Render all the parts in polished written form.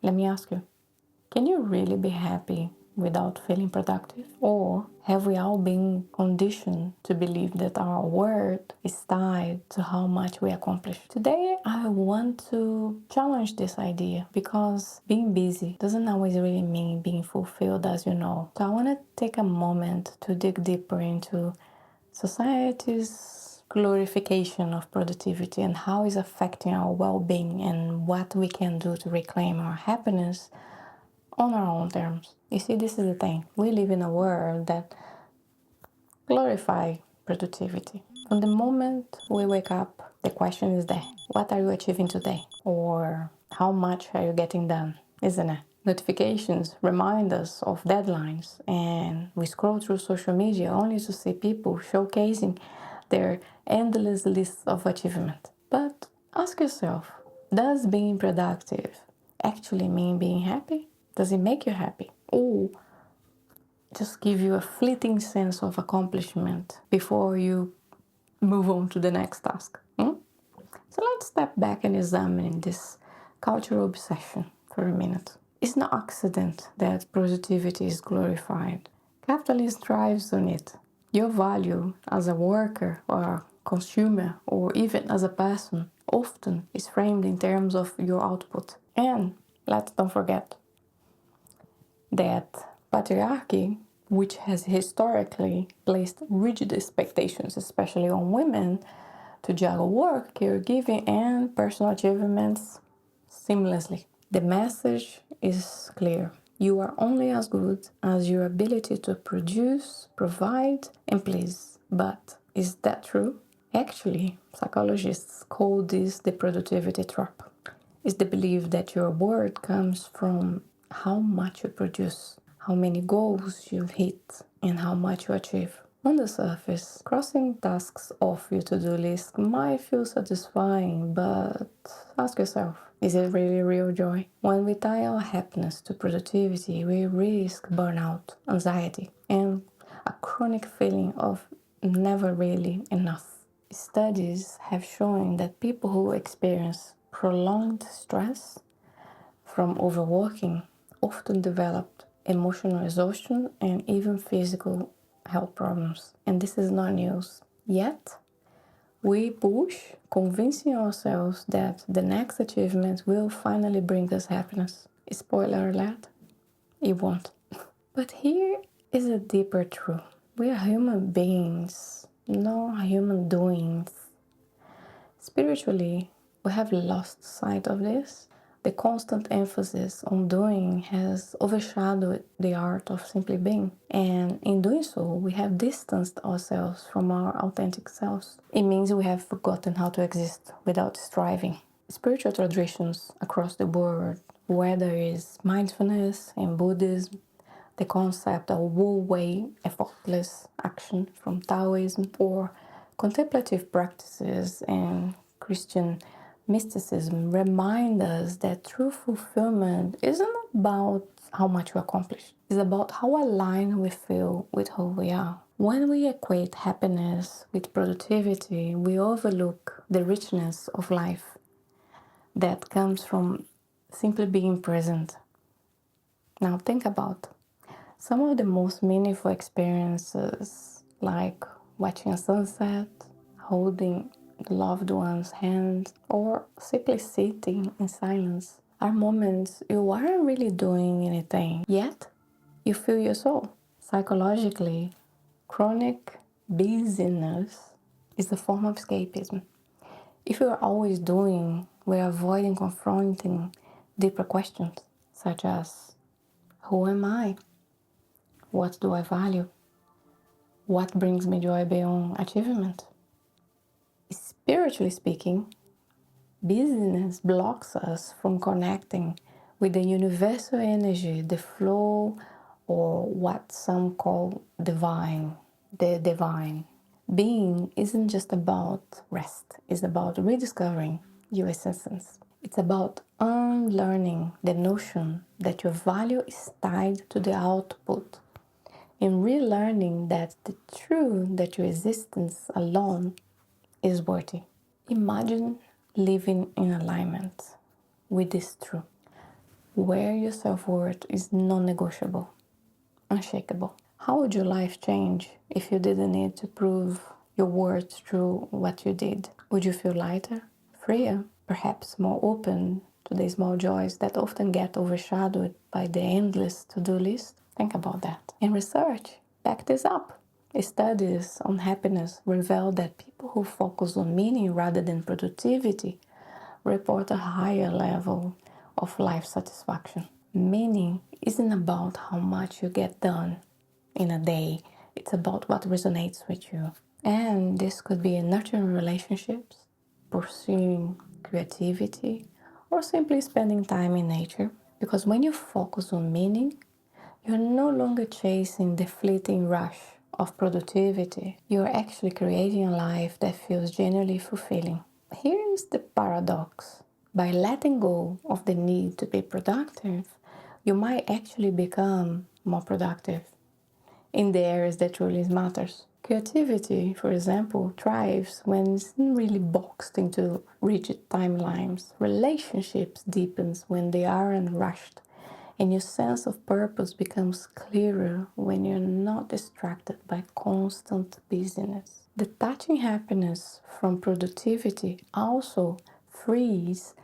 Let me ask you, can you really be happy without feeling productive? Or have we all been conditioned to believe that our worth is tied to how much we accomplish? Today, I want to challenge this idea because being busy doesn't always really mean being fulfilled, as you know. So I want to take a moment to dig deeper into society's glorification of productivity and how it's affecting our well-being and what we can do to reclaim our happiness on our own terms. You see, this is the thing. We live in a world that glorify productivity. From the moment we wake up, the question is there. What are you achieving today? Or how much are you getting done? Isn't it? Notifications remind us of deadlines, and we scroll through social media only to see people showcasing their endless lists of achievement. But ask yourself, does being productive actually mean being happy? Does it make you happy? Or just give you a fleeting sense of accomplishment before you move on to the next task? So let's step back and examine this cultural obsession for a minute. It's no accident that productivity is glorified. Capitalism thrives on it. Your value as a worker or a consumer or even as a person often is framed in terms of your output. And let's don't forget that patriarchy, which has historically placed rigid expectations, especially on women, to juggle work, caregiving, and personal achievements seamlessly. The message is clear. You are only as good as your ability to produce, provide, and please. But is that true? Actually, psychologists call this the productivity trap. It's the belief that your worth comes from how much you produce, how many goals you hit, and how much you achieve. On the surface, crossing tasks off your to-do list might feel satisfying, but ask yourself, is it really real joy? When we tie our happiness to productivity, we risk burnout, anxiety, and a chronic feeling of never really enough. Studies have shown that people who experience prolonged stress from overworking often develop emotional exhaustion and even physical health problems. And this is not news. Yet, we push, convincing ourselves that the next achievement will finally bring us happiness. Spoiler alert, it won't. But here is a deeper truth. We are human beings, not human doings. Spiritually, we have lost sight of this. The constant emphasis on doing has overshadowed the art of simply being. And in doing so, we have distanced ourselves from our authentic selves. It means we have forgotten how to exist without striving. Spiritual traditions across the world, whether it's mindfulness and Buddhism, the concept of Wu-Wei, effortless action from Taoism, or contemplative practices and Christian mysticism remind us that true fulfillment isn't about how much we accomplish. It's about how aligned we feel with who we are. When we equate happiness with productivity, we overlook the richness of life that comes from simply being present. Now think about some of the most meaningful experiences, like watching a sunset, holding the loved one's hand, or simply sitting in silence, are moments you aren't really doing anything, yet you feel your soul. Psychologically, chronic busyness is a form of escapism. If we are always doing, we're avoiding confronting deeper questions, such as, who am I? What do I value? What brings me joy beyond achievement? Spiritually speaking, busyness blocks us from connecting with the universal energy, the flow, or what some call divine, the divine. Being isn't just about rest, it's about rediscovering your essence. It's about unlearning the notion that your value is tied to the output and relearning that the truth that your existence alone is worthy. Imagine living in alignment with this truth. where your self-worth is non-negotiable, unshakable. How would your life change if you didn't need to prove your worth through what you did? Would you feel lighter, freer, perhaps more open to the small joys that often get overshadowed by the endless to-do list? Think about that. And research back this up. Studies on happiness reveal that people who focus on meaning rather than productivity report a higher level of life satisfaction. Meaning isn't about how much you get done in a day, it's about what resonates with you. And this could be in nurturing relationships, pursuing creativity, or simply spending time in nature. Because when you focus on meaning, you're no longer chasing the fleeting rush of productivity. You're actually creating a life that feels genuinely fulfilling. Here is the paradox. By letting go of the need to be productive, you might actually become more productive in the areas that truly matters. Creativity, for example, thrives when it's not really boxed into rigid timelines. Relationships deepens when they aren't rushed. And your sense of purpose becomes clearer when you're not distracted by constant busyness. Detaching happiness from productivity also frees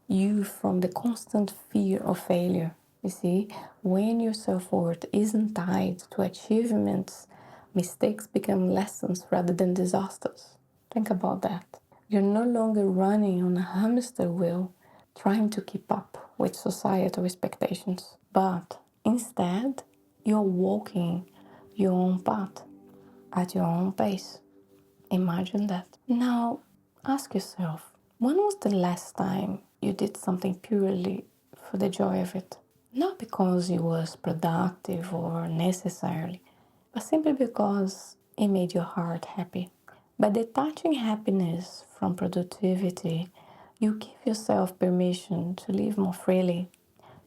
you from the constant fear of failure. You see, when your self worth isn't tied to achievements, mistakes become lessons rather than disasters. Think about that. You're no longer running on a hamster wheel trying to keep up with societal expectations, but instead, you're walking your own path at your own pace. Imagine that. Now, ask yourself, when was the last time you did something purely for the joy of it? Not because it was productive or necessarily, but simply because it made your heart happy. By detaching happiness from productivity, you give yourself permission to live more freely,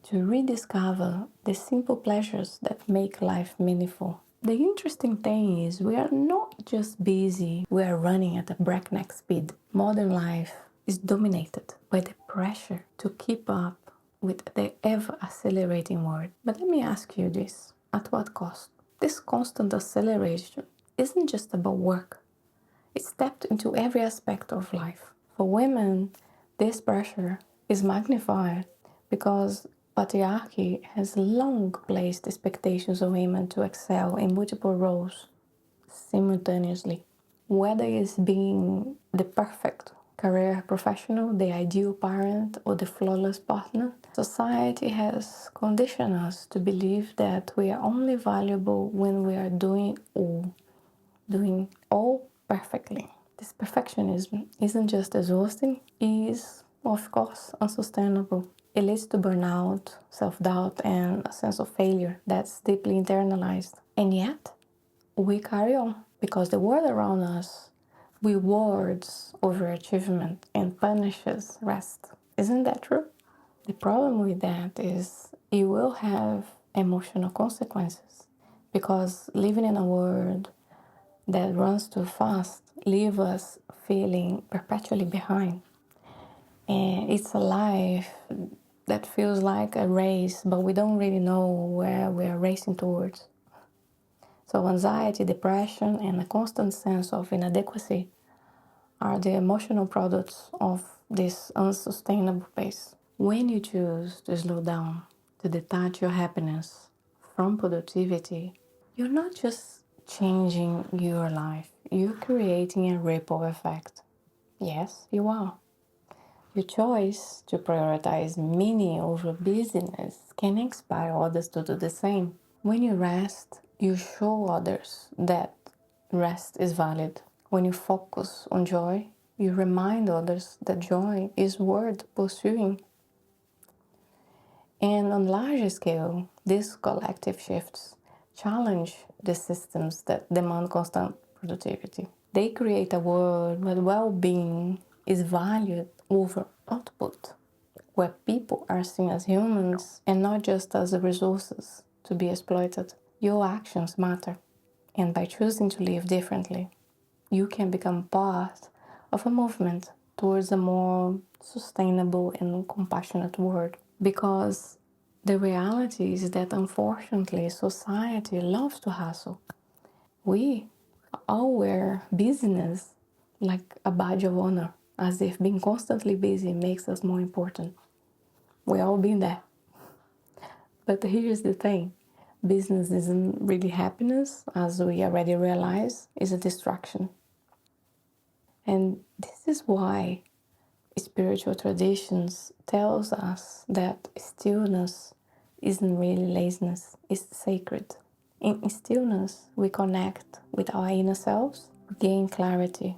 to rediscover the simple pleasures that make life meaningful. The interesting thing is, we are not just busy, we are running at a breakneck speed. Modern life is dominated by the pressure to keep up with the ever accelerating world. But let me ask you this, at what cost? This constant acceleration isn't just about work, it's tapped into every aspect of life. For women, this pressure is magnified because patriarchy has long placed expectations of women to excel in multiple roles simultaneously. Whether it's being the perfect career professional, the ideal parent, or the flawless partner, society has conditioned us to believe that we are only valuable when we are doing all perfectly. This perfectionism isn't just exhausting, it is, of course, unsustainable. It leads to burnout, self doubt, and a sense of failure that's deeply internalized. And yet, we carry on because the world around us rewards overachievement and punishes rest. Isn't that true? The problem with that is it will have emotional consequences because living in a world that runs too fast leave us feeling perpetually behind. And it's a life that feels like a race, but we don't really know where we're racing towards. So anxiety, depression, and a constant sense of inadequacy are the emotional products of this unsustainable pace. When you choose to slow down, to detach your happiness from productivity, you're not just changing your life, you're creating a ripple effect. Yes, you are. Your choice to prioritize meaning over busyness can inspire others to do the same. When you rest, you show others that rest is valid. When you focus on joy, you remind others that joy is worth pursuing. And on larger scale, these collective shifts challenge the systems that demand constant productivity. They create a world where well-being is valued over output, where people are seen as humans and not just as resources to be exploited. Your actions matter, and by choosing to live differently, you can become part of a movement towards a more sustainable and compassionate world. Because The reality is that unfortunately society loves to hustle. We all wear busyness like a badge of honor, as if being constantly busy makes us more important. We all been there. But here's the thing, business isn't really happiness, as we already realize, it's a distraction. And this is why spiritual traditions tells us that stillness isn't really laziness, it's sacred. In stillness, we connect with our inner selves, gain clarity,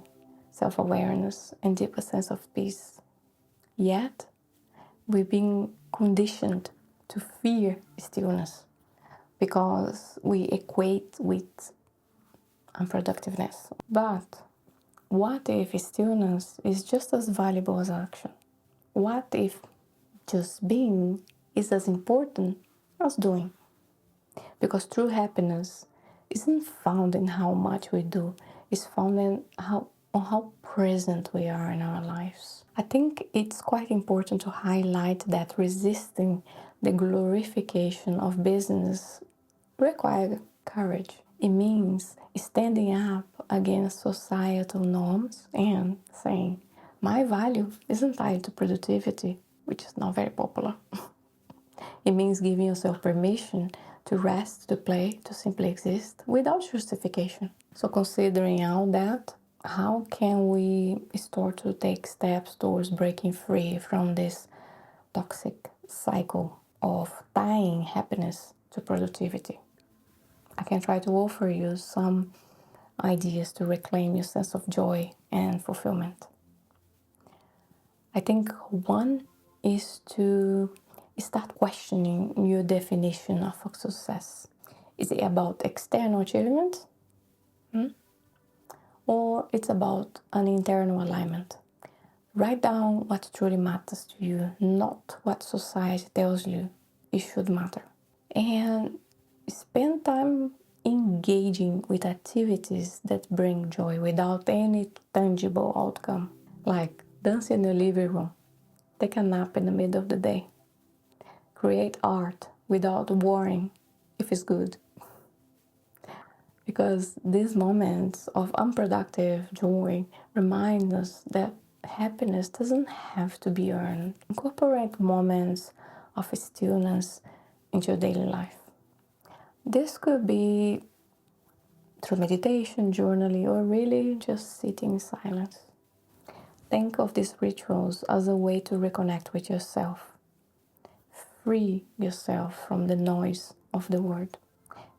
self-awareness, and deeper sense of peace. Yet, we've been conditioned to fear stillness because we equate with unproductiveness. But what if stillness is just as valuable as action? What if just being is as important as doing? Because true happiness isn't found in how much we do, it's found in how present we are in our lives. I think it's quite important to highlight that resisting the glorification of business requires courage. It means standing up against societal norms and saying, my value isn't tied to productivity, which is not very popular. It means giving yourself permission to rest, to play, to simply exist without justification. So, considering all that, how can we start to take steps towards breaking free from this toxic cycle of tying happiness to productivity? I can try to offer you some ideas to reclaim your sense of joy and fulfillment. I think one is to start questioning your definition of success. Is it about external achievement? Or it's about an internal alignment? Write down what truly matters to you, not what society tells you it should matter. And spend time engaging with activities that bring joy without any tangible outcome, like dance in your living room, take a nap in the middle of the day, create art without worrying if it's good. Because these moments of unproductive joy remind us that happiness doesn't have to be earned. Incorporate moments of stillness into your daily life. This could be through meditation, journaling, or really just sitting in silence. Think of these rituals as a way to reconnect with yourself. Free yourself from the noise of the world.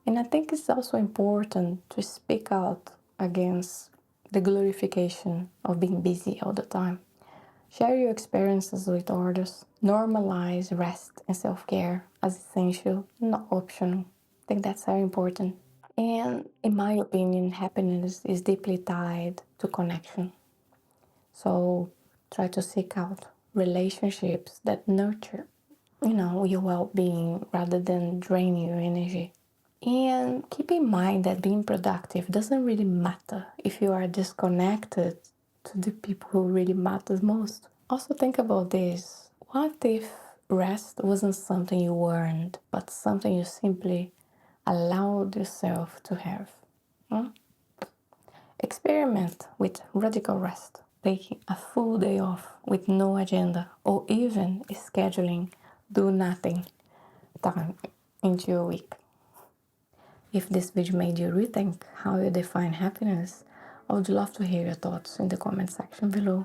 And I think it's also important to speak out against the glorification of being busy all the time. Share your experiences with others. Normalize rest and self-care as essential, not optional. I think that's very important. And in my opinion, happiness is deeply tied to connection. So try to seek out relationships that nurture, your well-being rather than drain your energy. And keep in mind that being productive doesn't really matter if you are disconnected to the people who really matters most. Also think about this. What if rest wasn't something you earned, but something you simply allowed yourself to have? Experiment with radical rest, taking a full day off with no agenda, or even scheduling do nothing time into your week. If this video made you rethink how you define happiness, I would love to hear your thoughts in the comment section below.